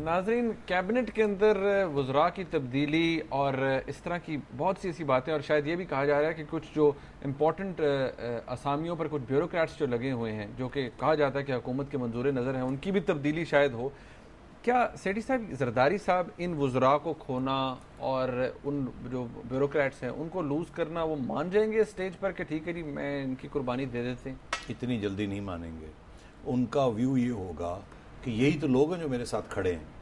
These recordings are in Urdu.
ناظرین، کیبنٹ کے اندر وزراء کی تبدیلی اور اس طرح کی بہت سی ایسی باتیں، اور شاید یہ بھی کہا جا رہا ہے کہ کچھ جو امپورٹنٹ اسامیوں پر کچھ بیوروکریٹس جو لگے ہوئے ہیں، جو کہ کہا جاتا ہے کہ حکومت کے منظور نظر ہیں، ان کی بھی تبدیلی شاید ہو. کیا سیٹھی صاحب، زرداری صاحب ان وزراء کو کھونا اور ان جو بیوروکریٹس ہیں ان کو لوز کرنا وہ مان جائیں گے اسٹیج پر کہ ٹھیک ہے جی میں ان کی قربانی دے دیتے ہیں؟ اتنی جلدی نہیں مانیں گے. ان کا ویو یہ ہوگا کہ یہی تو لوگ ہیں جو میرے ساتھ کھڑے ہیں.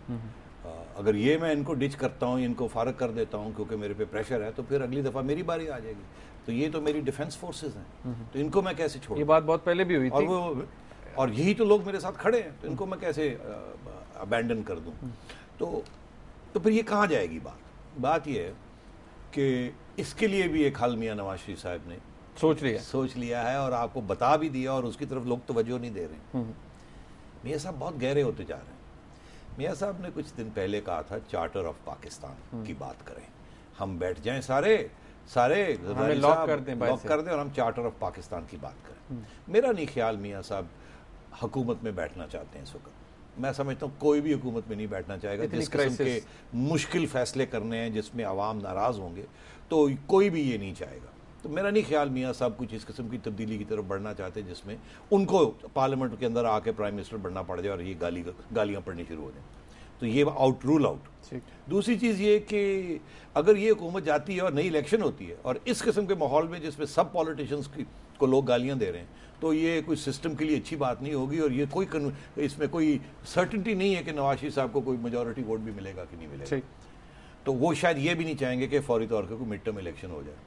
اگر یہ میں ان کو ڈچ کرتا ہوں، ان کو فارغ کر دیتا ہوں کیونکہ میرے پہ پریشر ہے، تو پھر اگلی دفعہ میری باری آ جائے گی. تو یہ تو میری ڈیفنس فورسز ہیں، تو ان کو میں کیسے چھوڑوں؟ یہ بات بہت پہلے بھی ہوئی تھی. اور یہی تو لوگ میرے ساتھ کھڑے ہیں، تو ان کو میں کیسے ابینڈن کر دوں؟ تو پھر یہ کہاں جائے گی بات یہ ہے کہ اس کے لیے بھی ایک حل میاں نواز شریف صاحب نے سوچ لیا ہے، اور آپ کو بتا بھی دیا، اور اس کی طرف لوگ توجہ نہیں دے رہے ہیں. میاں صاحب بہت گہرے ہوتے جا رہے ہیں. میاں صاحب نے کچھ دن پہلے کہا تھا چارٹر آف پاکستان کی بات کریں، ہم بیٹھ جائیں سارے لاک کر دیں اور ہم چارٹر آف پاکستان کی بات کریں. میرا نہیں خیال میاں صاحب حکومت میں بیٹھنا چاہتے ہیں اس وقت. میں سمجھتا ہوں کوئی بھی حکومت میں نہیں بیٹھنا چاہے گا. جس قسم کے مشکل فیصلے کرنے ہیں جس میں عوام ناراض ہوں گے، تو کوئی بھی یہ نہیں چاہے گا. تو میرا نہیں خیال میاں صاحب کچھ اس قسم کی تبدیلی کی طرف بڑھنا چاہتے جس میں ان کو پارلیمنٹ کے اندر آ کے پرائم منسٹر بننا پڑ جائے اور یہ گالیاں پڑھنی شروع ہو جائیں. تو یہ رول آؤٹ. دوسری چیز یہ کہ اگر یہ حکومت جاتی ہے اور نئی الیکشن ہوتی ہے، اور اس قسم کے ماحول میں جس میں سب پالیٹیشنز کو لوگ گالیاں دے رہے ہیں، تو یہ کوئی سسٹم کے لیے اچھی بات نہیں ہوگی. اور یہ اس میں کوئی سرٹنٹی نہیں ہے کہ نواز شریف صاحب کو کوئی میجورٹی ووٹ بھی ملے گا کہ نہیں ملے گا. تو وہ شاید یہ بھی نہیں چاہیں گے کہ فوری طور پہ کوئی مڈ ٹرم الیکشن ہو جائے.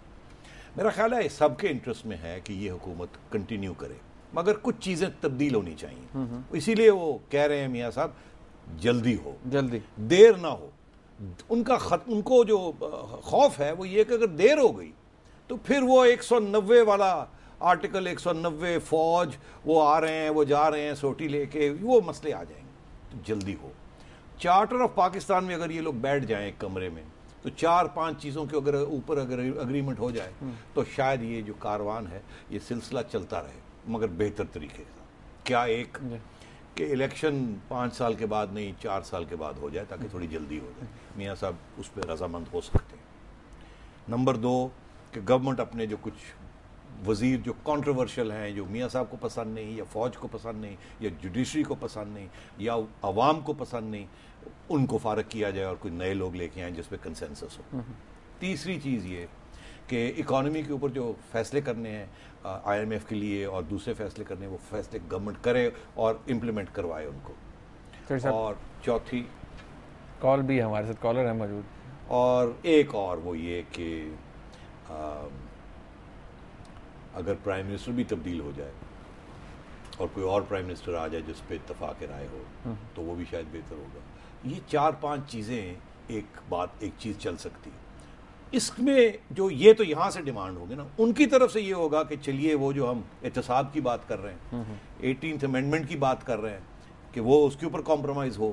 میرا خیال ہے سب کے انٹرسٹ میں ہے کہ یہ حکومت کنٹینیو کرے، مگر کچھ چیزیں تبدیل ہونی چاہیے. اسی لیے وہ کہہ رہے ہیں میاں صاحب جلدی دیر نہ ہو. ان کو جو خوف ہے وہ یہ کہ اگر دیر ہو گئی تو پھر وہ 190 والا آرٹیکل 190 فوج وہ آ رہے ہیں، وہ جا رہے ہیں سوٹی لے کے، وہ مسئلے آ جائیں گے. تو جلدی ہو. چارٹر آف پاکستان میں اگر یہ لوگ بیٹھ جائیں ایک کمرے میں، تو 4-5 چیزوں کے اگر اگریمنٹ ہو جائے تو شاید یہ جو کاروان ہے یہ سلسلہ چلتا رہے، مگر بہتر طریقے سے. کیا ایک کہ الیکشن 5 سال کے بعد نہیں 4 سال کے بعد ہو جائے تاکہ تھوڑی جلدی ہو جائے. میاں صاحب اس پہ رضامند ہو سکتے ہیں. نمبر 2 کہ گورنمنٹ اپنے جو کچھ وزیر جو کنٹروورشل ہیں، جو میاں صاحب کو پسند نہیں، یا فوج کو پسند نہیں، یا جوڈیشری کو پسند نہیں، یا عوام کو پسند نہیں، ان کو فارغ کیا جائے اور کوئی نئے لوگ لے کے آئیں جس پہ کنسنسس ہو. تیسری چیز یہ کہ اکانومی کے اوپر جو فیصلے کرنے ہیں IMF کے لیے اور دوسرے فیصلے کرنے ہیں، وہ فیصلے گورنمنٹ کرے اور امپلیمنٹ کروائے ان کو. اور چوتھی کال بھی ہمارے ساتھ کالر ہیں موجود. اور ایک اور وہ یہ کہ اگر پرائم منسٹر بھی تبدیل ہو جائے اور کوئی اور پرائم منسٹر آ جائے جس پہ اتفاق رائے ہو، تو وہ بھی شاید بہتر ہوگا. یہ 4-5 چیزیں ایک چیز چل سکتی ہے. اس میں جو یہ تو یہاں سے ڈیمانڈ ہوگی نا، ان کی طرف سے یہ ہوگا کہ چلیے وہ جو ہم احتساب کی بات کر رہے ہیں، 18th امینڈمنٹ کی بات کر رہے ہیں کہ وہ اس کے اوپر کمپرومائز ہو،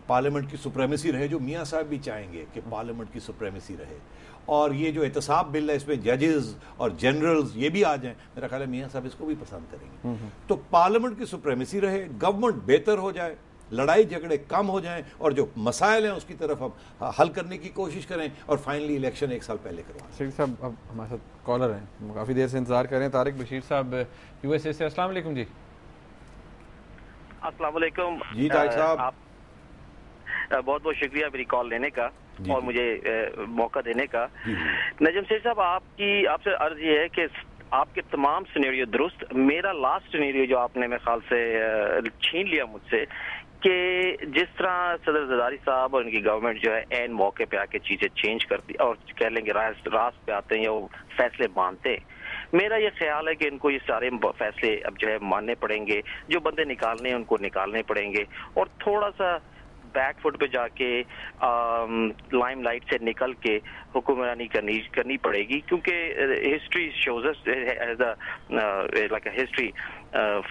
پارلیمنٹ کی سپریمیسی رہے، جو میاں صاحب بھی چاہیں گے کہ پارلیمنٹ کی سپریمیسی رہے. اور یہ جو احتساب بل ہے اس میں ججز اور جنرلز یہ بھی آ جائیں. میرا خیال ہے میاں صاحب اس کو بھی پسند کریں گے. تو پارلیمنٹ کی سپریمیسی رہے، گورنمنٹ بہتر ہو جائے، لڑائی جھگڑے کم ہو جائیں، اور جو مسائل ہیں اس کی طرف ہم حل کرنے کی کوشش کریں، اور فائنلی الیکشن 1 سال پہلے کروائیں. شیخ صاحب اب ہمارے ساتھ کالر ہیں، کافی دیر سے انتظار کر رہے ہیں. طارق بشیر صاحب USA سے. السلام علیکم. جی السلام علیکم. جی طارق صاحب، بہت بہت شکریہ میری کال لینے کا اور مجھے موقع دینے کا. نجم سیٹھ صاحب، آپ سے عرض یہ ہے کہ آپ کے تمام سینیریو درست. میرا لاسٹ سینیریو جو آپ نے میرے خیال سے چھین لیا مجھ سے، کہ جس طرح صدر زرداری صاحب اور ان کی گورنمنٹ جو ہے عین موقع پہ آ کے چیزیں چینج کرتی اور کہہ لیں گے راست پہ آتے ہیں یا وہ فیصلے مانتے ہیں. میرا یہ خیال ہے کہ ان کو یہ سارے فیصلے اب جو ہے ماننے پڑیں گے، جو بندے نکالنے ہیں ان کو نکالنے پڑیں گے، اور تھوڑا سا بیک فٹ پہ جا کے لائم لائٹ سے نکل کے حکمرانی کرنی پڑے گی، کیونکہ history shows us as like a history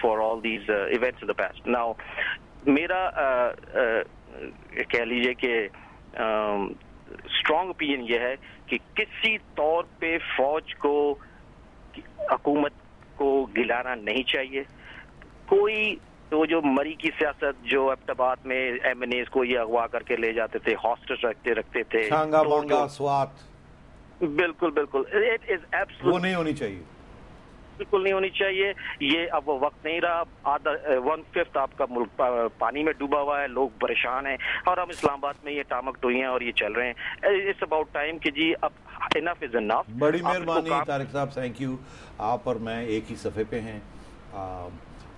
for all these events in the past. Now میرا کہہ لیجیے کہ اسٹرانگ اوپینین یہ ہے کہ کسی طور پہ فوج کو، حکومت کو گلانا نہیں چاہیے. کوئی تو جو مری کی سیاست جو ابتبات میں MNAs کو یہ اغوا کر کے لے جاتے تھے، ہاسٹس رکھتے تھے، چھانگا بانگا سوات، بالکل بالکل اٹ از ایبسولوٹ، وہ نہیں ہونی چاہیے، بالکل نہیں ہونی چاہیے. یہ اب وہ وقت نہیں رہا. آدھا 1/5 آپ کا ملک پانی میں ڈوبا ہوا ہے، لوگ پریشان ہیں، اور ہم اسلام آباد میں یہ ٹامک ٹوئی ہیں اور یہ چل رہے ہیں. اٹس اباؤٹ ٹائم کہ جی اب انف از انف. بڑی مہربانی طارق صاحب، تھینک یو. آپ اور میں ایک ہی صفحے پہ ہیں.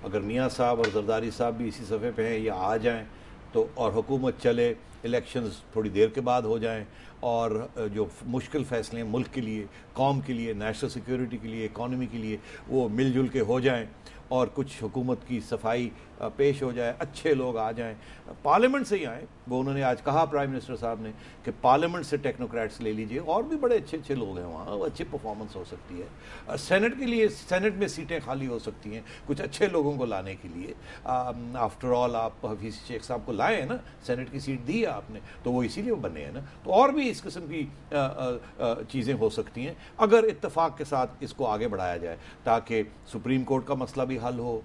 اگر میاں صاحب اور زرداری صاحب بھی اسی صفحے پہ ہیں، یا آ جائیں تو، اور حکومت چلے، الیکشنز تھوڑی دیر کے بعد ہو جائیں، اور جو مشکل فیصلے ہیں ملک کے لیے، قوم کے لیے، نیشنل سیکیورٹی کے لیے، اکانومی کے لیے، وہ مل جل کے ہو جائیں، اور کچھ حکومت کی صفائی پیش ہو جائے، اچھے لوگ آ جائیں، پارلیمنٹ سے ہی آئیں. وہ انہوں نے آج کہا پرائم منسٹر صاحب نے کہ پارلیمنٹ سے ٹیکنوکریٹس لے لیجئے، اور بھی بڑے اچھے اچھے لوگ ہیں وہاں، اچھی پرفارمنس ہو سکتی ہے. سینٹ کے لیے، سینٹ میں سیٹیں خالی ہو سکتی ہیں کچھ اچھے لوگوں کو لانے کے لیے. آفٹر آل آپ حفیظ شیخ صاحب کو لائے ہیں نا، سینٹ کی سیٹ دی ہے آپ نے، تو وہ اسی لیے بنے ہیں نا. تو اور بھی اس قسم کی چیزیں ہو سکتی ہیں اگر اتفاق کے ساتھ اس کو آگے بڑھایا جائے، تاکہ سپریم کورٹ کا مسئلہ بھی حل ہو،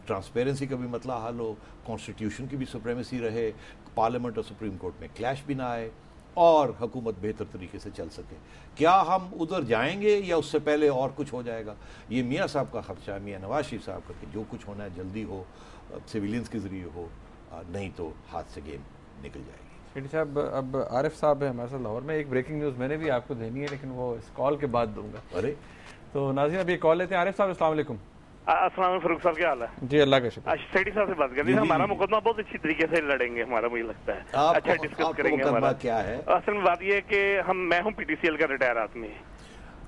ٹرانسپیرنسی کا بھی مسئلہ حل ہو، کانسٹیٹیوشن کی بھی سپریمیسی رہے، پارلیمنٹ اور سپریم کورٹ میں کلیش بھی نہ آئے، اور حکومت بہتر طریقے سے چل سکے. کیا ہم ادھر جائیں گے یا اس سے پہلے اور کچھ ہو جائے گا؟ یہ میاں صاحب کا خدشہ ہے، میاں نواز شریف صاحب کا، کہ جو کچھ ہونا ہے جلدی ہو، سویلینز کے ذریعے ہو، نہیں تو ہاتھ سے گیم نکل جائے گی. شیٹی صاحب، اب عارف صاحب ہے ہمارے ساتھ لاہور میں. ایک بریکنگ نیوز میں نے بھی آپ کو دینی ہے، لیکن وہ اس کال کے بعد دوں گا. ارے تو ناظرین ابھی کال لیتے ہیں. عارف صاحب السلام علیکم. السلام علیکم فاروق صاحب، کیا حال ہے؟ جی اللہ کا شکر. سیٹی صاحب سے بات کرنی ہے. ہمارا مقدمہ بہت اچھی طریقے سے لڑیں گے، ہمارا مجھے لگتا ہے اچھا ڈسکس کریں گے. ہمارا کیا ہے اصل میں بات یہ ہے کہ میں ہوں PTCL کا ریٹائر آدمی.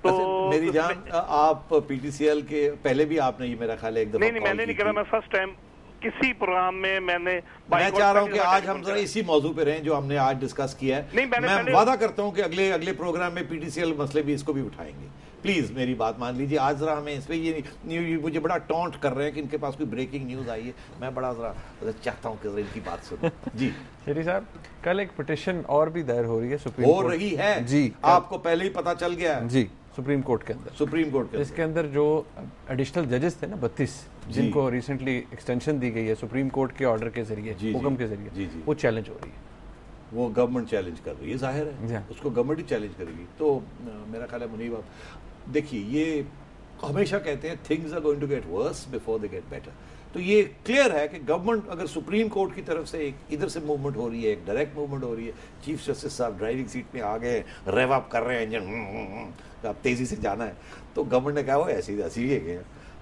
تو میری جان، آپ PTCL کے پہلے بھی آپ نے یہ میرا خیال ہے ایک دفعہ نہیں میں نے نہیں کرا. میں فرسٹ ٹائم کسی پروگرام میں نے میں چاہ رہا ہوں کہ آج ہم ذرا اسی موضوع پہ رہیں جو ہم نے آج ڈسکس کیا ہے. میں وعدہ کرتا ہوں کہ اگلے پروگرام میں PTCL مسئلے بھی اس کو بھی اٹھائیں گے. پلیز میری بات مان لیجیے. آج ذرا ہمیں اس پہ یہ مجھے بڑا ٹونٹ کر رہے ہیں کہ ان کے پاس کوئی بریکنگ نیوز آئی ہے. میں بڑا ذرا چاہتا ہوں کہ ذرا ان کی بات سنوں. جی شیٹی صاحب، کل ایک پٹیشن اور بھی دائر ہو رہی ہے سپریم کورٹ. ہو رہی ہے جی، آپ کو پہلے ہی پتا چل گیا ہے. جی، سپریم کورٹ کے اندر، سپریم کورٹ کے اس کے اندر جو ایڈیشنل ججز تھے نا 32، جن کو ریسنٹلی ایکسٹینشن دی گئی ہے سپریم کورٹ کے آرڈر کے ذریعے، حکم کے ذریعے، وہ چیلنج ہو رہی ہے. وہ گورنمنٹ چیلنج کر رہی ہے، ظاہر ہے اس کو گورنمنٹ ہی چیلنج کرے گی. تو میرا خیال ہے منیب، آپ دیکھیے، یہ ہمیشہ کہتے ہیں things are going to get worse before they get better. تو یہ کلیئر ہے کہ گورنمنٹ اگر سپریم کورٹ کی طرف سے ایک ادھر سے موومنٹ ہو رہی ہے، ایک ڈائریکٹ موومنٹ ہو رہی ہے، چیف جسٹس صاحب ڈرائیونگ سیٹ میں آ گئے، ریو اپ کر رہے ہیں انجن، اب تیزی سے جانا ہے، تو گورنمنٹ نے کہا وہ ایسے ہی ہے،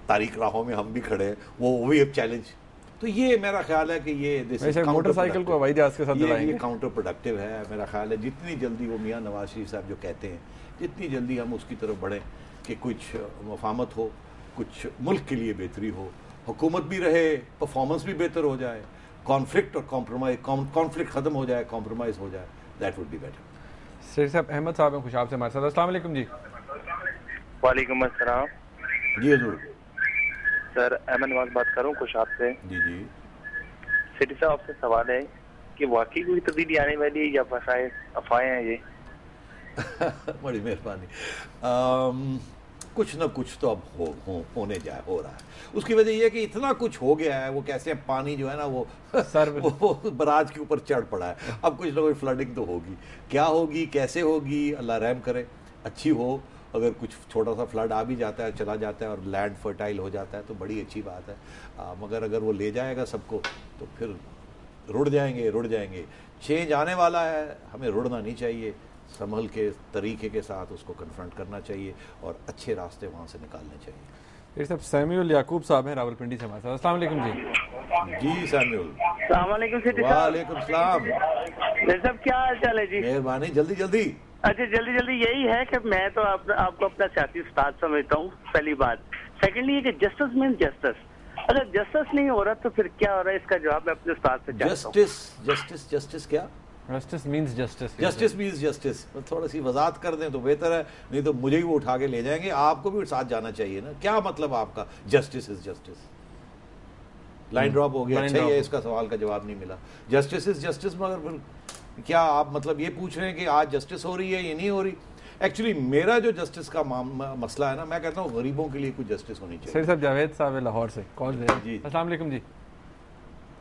تاریخ راہوں میں ہم بھی کھڑے ہیں، وہ بھی اب چیلنج. تو یہ میرا خیال ہے کہ یہ موٹر سائیکل کو ہوائی جہاز کے ساتھ لڑائیں گے. یہ کاؤنٹر پروڈکٹیو ہے. میرا خیال ہے جتنی جلدی وہ میاں نواز شریف صاحب جو کہتے ہیں، جتنی جلدی ہم اس کی طرف بڑھیں کہ کچھ مفاہمت ہو، کچھ ملک کے لیے بہتری ہو، حکومت بھی رہے، پرفارمنس بھی بہتر ہو جائے، کانفلکٹ اور کمپرومائز، کانفلکٹ ختم ہو جائے، کمپرومائز ہو جائے، دیٹ وڈ بی بیٹر. سیٹی صاحب، احمد صاحب ہیں خوشاب سے ہمارے ساتھ. السلام علیکم. جی وعلیکم السلام. جی حضور. سر احمد نواز بات کر رہا ہوں خوشاب سے. جی جی. سیٹی صاحب آپ سے سوال ہے کہ واقعی کوئی تبدیلی آنے والی ہے یا افواہیں ہیں؟ یہ بڑی مہربانی. کچھ نہ کچھ تو اب ہونے جائے، ہو رہا ہے. اس کی وجہ یہ ہے کہ اتنا کچھ ہو گیا ہے، وہ کیسے پانی جو ہے نا وہ براج کے اوپر چڑھ پڑا ہے. اب کچھ نہ کچھ فلڈنگ تو ہوگی. کیا ہوگی، کیسے ہوگی، اللہ رحم کرے، اچھی ہو. اگر کچھ چھوٹا سا فلڈ آ بھی جاتا ہے، چلا جاتا ہے اور لینڈ فرٹائل ہو جاتا ہے تو بڑی اچھی بات ہے. مگر اگر وہ لے جائے گا سب کو تو پھر رڑ جائیں گے. چینج آنے والا ہے، ہمیں رڑنا نہیں چاہیے. سنبھل کے طریقے کے ساتھ اس کو کنفرنٹ کرنا چاہیے اور اچھے راستے وہاں سے نکالنے چاہیے. صاحب سیمیول یعقوب صاحب ہیں راولپنڈی سے ہمارے ساتھ. السلام علیکم. جی سیمیول. السلام علیکم سیٹی صاحب. وعلیکم السلام. صاحب کیا حال چال ہے؟ جی مہربانی. جلدی. اچھا جلدی یہی ہے کہ میں تو آپ کو اپنا سیاسی استاد سمجھتا ہوں، پہلی بات. سیکنڈلی یہ کہ جسٹس مینس جسٹس. اگر جسٹس نہیں ہو رہا تو پھر کیا ہو رہا ہے؟ اس کا جواب میں اپنے استاد سے چاہتا ہوں. جسٹس کیا؟ Justice means justice. Justice means justice. تھوڑا سی وضاحت کر دیں تو بہتر ہے، نہیں تو مجھے ہی وہ اٹھا کے لے جائیں گے. آپ کو بھی ساتھ جانا چاہیے نا. کیا مطلب آپ کا justice is justice? Line drop ہو گیا. اچھا یہ اس کا سوال کا جواب نہیں ملا. جسٹس از جسٹس، مگر پھر کیا آپ مطلب یہ پوچھ رہے ہیں کہ آج جسٹس ہو رہی ہے یا نہیں ہو رہی؟ ایکچولی میرا جو جسٹس کا مسئلہ ہے نا، میں کہتا ہوں غریبوں کے لیے کوئی جسٹس ہونی چاہیے. صاحب جاوید صاحب لاہور سے کال دے. جی السلام علیکم. جی